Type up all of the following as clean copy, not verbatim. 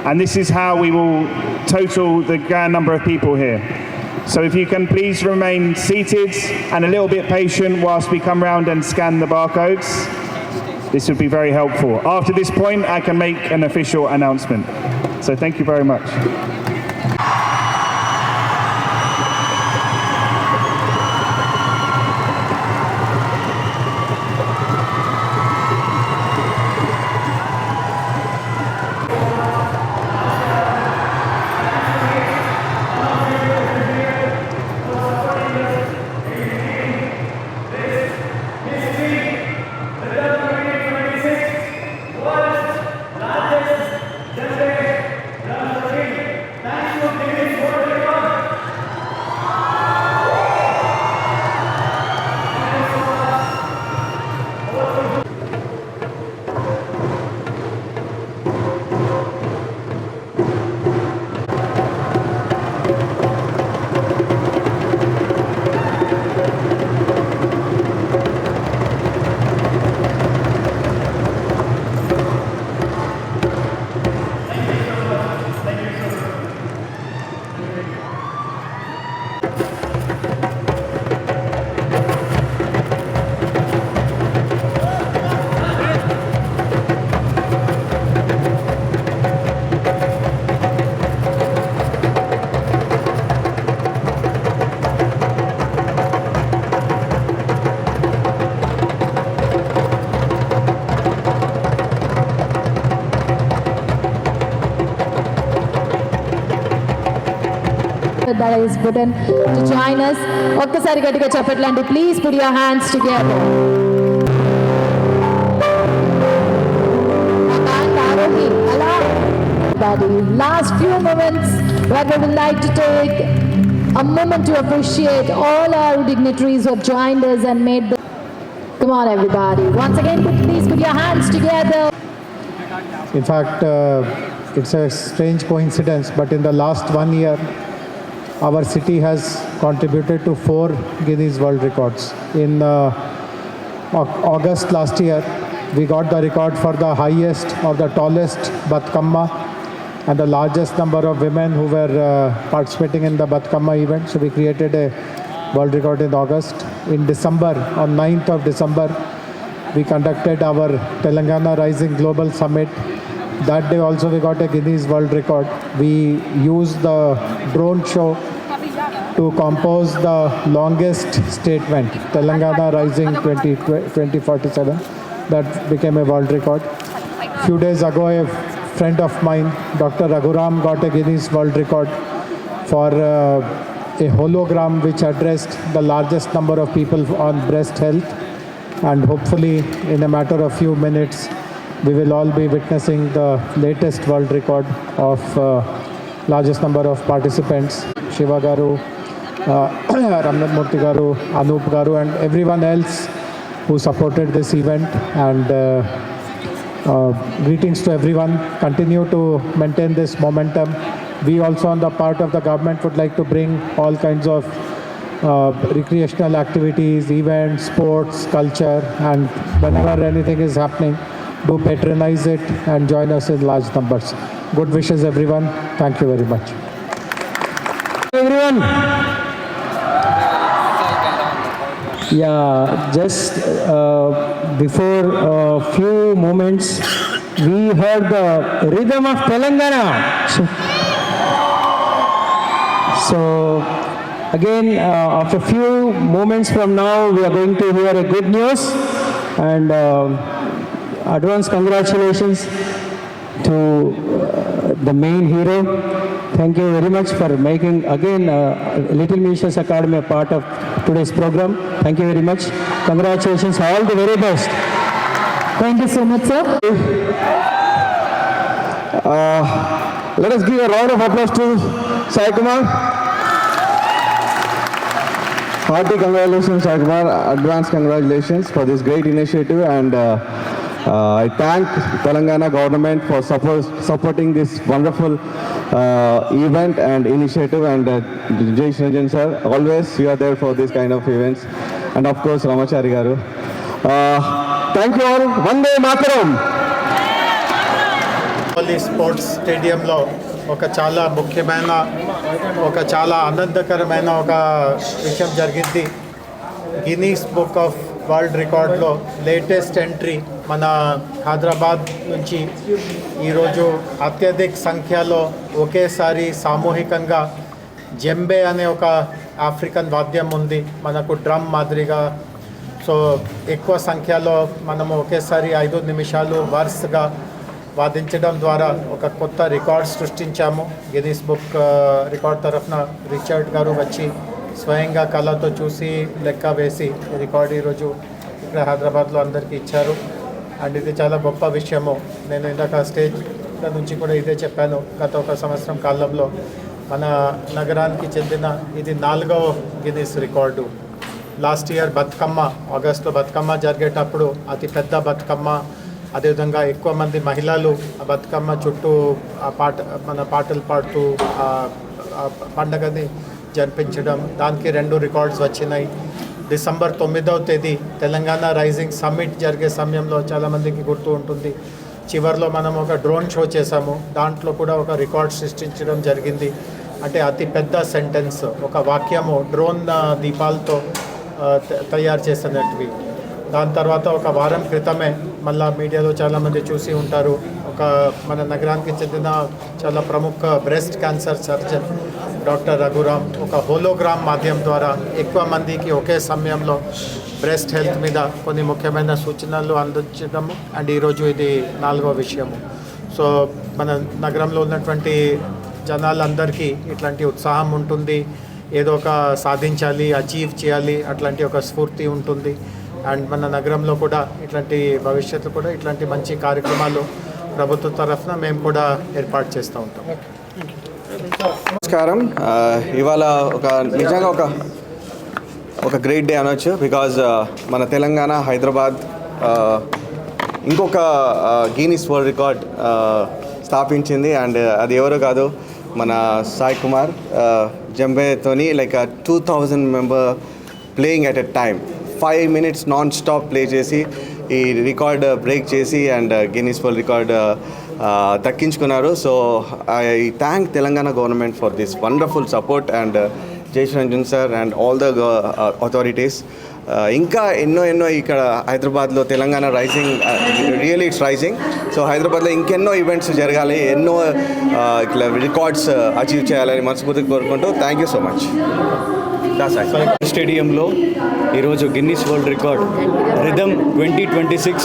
And this is how we will total the grand number of people here. So if you can please remain seated and a little bit patient whilst we come round and scan the barcodes, this would be very helpful. After this point, I can make an official announcement. So thank you very much. that is button to join us. ఒక్కసారి గట్టిగా చెప్పట్లండి. Please put your hands together. And Arohi, hello. Last few moments where we would like to take a moment to appreciate all our dignitaries who have joined us and made the... Come on everybody. Once again, please put your hands together. In fact, it's a strange coincidence, but in the last 1 year, our city has contributed to 4 Guinness World Records. In August last year, we got the record for the highest or the tallest Batkamma and the largest number of women who were participating in the Batkamma event. So we created a world record in August. In December, on 9th of December, we conducted our Telangana Rising Global Summit. That day also we got a Guinness World Record. We used the drone show to compose the longest statement, Telangana Rising 2047. That became a world record. Few days ago, a friend of mine, Dr. Raghuram, got a Guinness World Record for a hologram which addressed the largest number of people on breast health. And hopefully, in a matter of few minutes, we will all be witnessing the latest world record of largest number of participants. Shiva Garu, Ramnath Murthy Garu, Anup Garu, and everyone else who supported this event. And greetings to everyone. Continue to maintain this momentum. We also, on the part of the government, would like to bring all kinds of recreational activities, events, sports, culture, and whenever anything is happening, do patronize it and join us in large numbers. Good wishes, everyone. Thank you very much. Everyone. Yeah, just before a few moments, we heard the rhythm of Telangana. So again, after a few moments from now, we are going to hear a good news, and advance congratulations to the main hero. Thank you very much for making again Little Musicians Academy a part of today's program. Thank you very much. Congratulations, all the very best. Thank you so much, sir. Let us give a round of applause to Sai Kumar. Hearty congratulations, Sai Kumar. Advance congratulations for this great initiative, and I thank Telangana government for supporting this wonderful event and initiative, and Jai Ranjan sir, always you are there for this kind of events, and of course Ramachari garu. Thank you all. Vande Mataram. Sports స్టేడియంలో ఒక చాలా ముఖ్యమైన చాలా ఆనందకరమైన ఒక విషయం జరిగింది. Guinness book of world రికార్డ్లో లేటెస్ట్ ఎంట్రీ మన హైదరాబాద్ నుంచి ఈరోజు అత్యధిక సంఖ్యలో ఒకేసారి సామూహికంగా జెంబే అనే ఒక ఆఫ్రికన్ వాద్యం ఉంది మనకు డ్రమ్ మాదిరిగా. సో ఎక్కువ సంఖ్యలో మనము ఒకేసారి 5 నిమిషాలు వరుసగా వాదించడం ద్వారా ఒక కొత్త రికార్డ్ సృష్టించాము. గిన్నీస్ బుక్ రికార్డ్ తరఫున రిచర్డ్ గారు వచ్చి స్వయంగా కళ్ళతో చూసి లెక్క వేసి రికార్డ్ ఈరోజు ఇక్కడ హైదరాబాద్లో అందరికీ ఇచ్చారు. అండ్ ఇది చాలా గొప్ప విషయము. నేను ఇందాక స్టేజ్ నుంచి కూడా ఇదే చెప్పాను. గత ఒక సంవత్సరం కాలంలో మన నగరానికి చెందిన ఇది 4వ Guinness record. Last year Bathukamma, ఆగస్టులో బతుకమ్మ జరిగేటప్పుడు అతి పెద్ద బతుకమ్మ, అదేవిధంగా ఎక్కువ మంది మహిళలు ఆ బతుకమ్మ చుట్టూ మన పాటలు పాడుతూ పండగని జరిపించడం, దానికి 2 రికార్డ్స్ వచ్చినాయి. డిసెంబర్ 9వ తేదీ తెలంగాణ రైజింగ్ సమ్మిట్ జరిగే సమయంలో చాలామందికి గుర్తు ఉంటుంది, చివరిలో మనం ఒక డ్రోన్ షో చేసాము. దాంట్లో కూడా ఒక రికార్డ్ సృష్టించడం జరిగింది. అంటే అతి పెద్ద సెంటెన్స్, ఒక వాక్యము డ్రోన్ దీపాలతో తయారు చేసినట్టువి. దాని తర్వాత ఒక వారం క్రితమే మళ్ళీ మీడియాలో చాలామంది చూసి ఉంటారు, ఒక మన నగరానికి చెందిన చాలా ప్రముఖ breast cancer surgeon doctor Raghuram ఒక హోలోగ్రామ్ మాధ్యమం ద్వారా ఎక్కువ మందికి ఒకే సమయంలో బ్రెస్ట్ హెల్త్ మీద కొన్ని ముఖ్యమైన సూచనలు అందించడము. అండ్ ఈరోజు ఇది 4వ విషయము. సో మన నగరంలో ఉన్నటువంటి జనాలందరికీ ఇట్లాంటి ఉత్సాహం ఉంటుంది, ఏదో ఒక సాధించాలి, అచీవ్ చేయాలి, అట్లాంటి ఒక స్ఫూర్తి ఉంటుంది. అండ్ మన నగరంలో కూడా ఇట్లాంటి భవిష్యత్తు కూడా ఇట్లాంటి మంచి కార్యక్రమాలు ప్రభుత్వం తరఫున మేము కూడా ఏర్పాటు చేస్తూ ఉంటాం. నమస్కారం. ఇవాళ నిజంగా ఒక గ్రేట్ డే అనొచ్చు. బికాజ్ మన తెలంగాణ హైదరాబాద్ ఇంకొక గిన్నీస్ వరల్డ్ రికార్డ్ స్థాపించింది. అండ్ అది ఎవరో కాదు, మన సాయి కుమార్ జంబేతోని 2000 member playing at a time 5 minutes non stop play చేసి ఈ రికార్డ్ బ్రేక్ చేసి అండ్ గిన్నీస్ వరల్డ్ రికార్డ్ దక్కించుకున్నారు. So I thank Telangana government for this wonderful support and Jayesh Ranjan sir and all the authorities. ఇంకా ఎన్నో ఇక్కడ హైదరాబాద్లో Telangana rising, really it's rising. So హైదరాబాద్లో ఇంకెన్నో ఈవెంట్స్ జరగాలి, ఎన్నో ఇట్లా రికార్డ్స్ అచీవ్ చేయాలని మనస్ఫూర్తిగా కోరుకుంటూ థ్యాంక్ యూ సో మచ్. స్టేడియంలో ఈరోజు Guinness world record rhythm 2026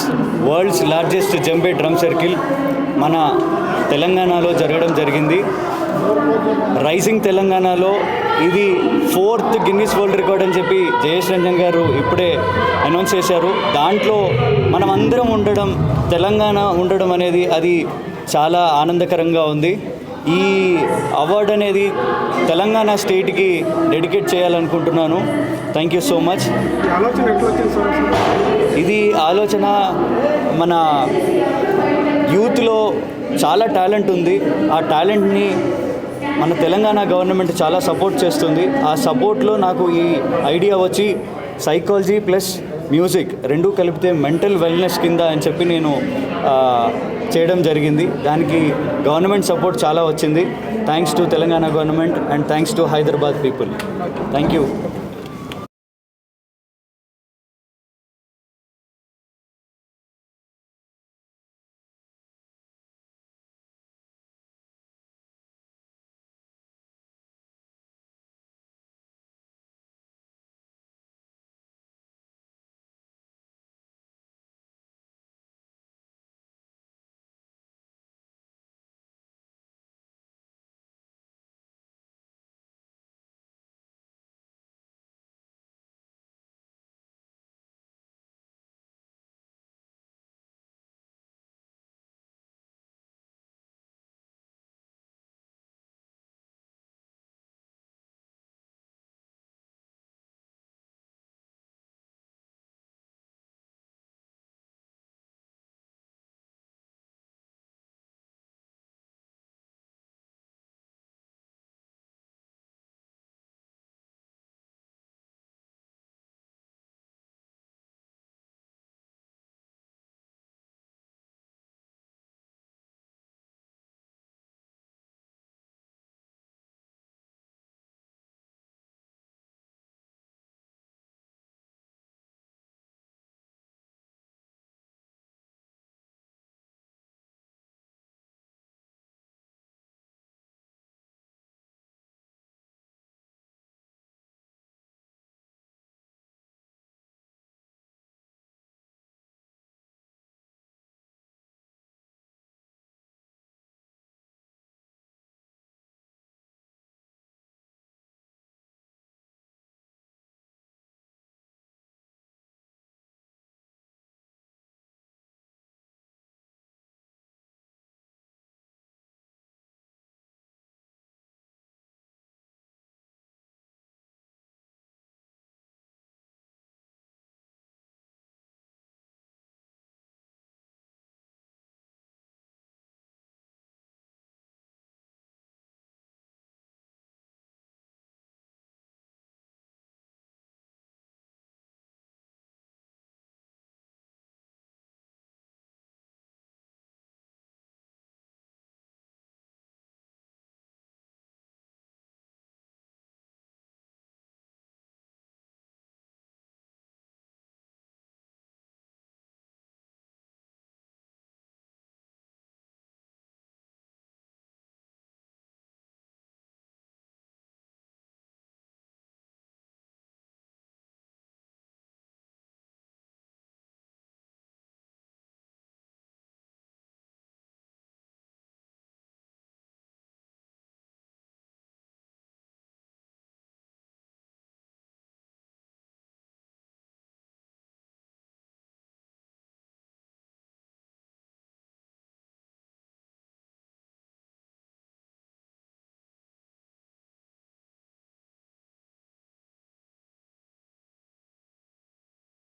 world's largest djembe drum circle మన తెలంగాణలో జరగడం జరిగింది. రైజింగ్ తెలంగాణలో ఇది 4th గిన్నీస్ వరల్డ్ రికార్డ్ అని చెప్పి జయేష్ రంజన్ గారు ఇప్పుడే అనౌన్స్ చేశారు. దాంట్లో మనం అందరం ఉండడం, తెలంగాణ ఉండడం అనేది అది చాలా ఆనందకరంగా ఉంది. ఈ అవార్డు అనేది తెలంగాణ స్టేట్కి డెడికేట్ చేయాలనుకుంటున్నాను. Thank you so much. ఇది ఆలోచన మన యూత్లో చాలా టాలెంట్ ఉంది. ఆ టాలెంట్ని మన తెలంగాణ గవర్నమెంట్ చాలా సపోర్ట్ చేస్తుంది. ఆ సపోర్ట్లో నాకు ఈ ఐడియా వచ్చి సైకాలజీ ప్లస్ మ్యూజిక్ 2 కలిపితే మెంటల్ వెల్నెస్ కింద అని చెప్పి నేను చేయడం జరిగింది. దానికి గవర్నమెంట్ సపోర్ట్ చాలా వచ్చింది. Thanks to Telangana government and thanks to Hyderabad people. Thank you.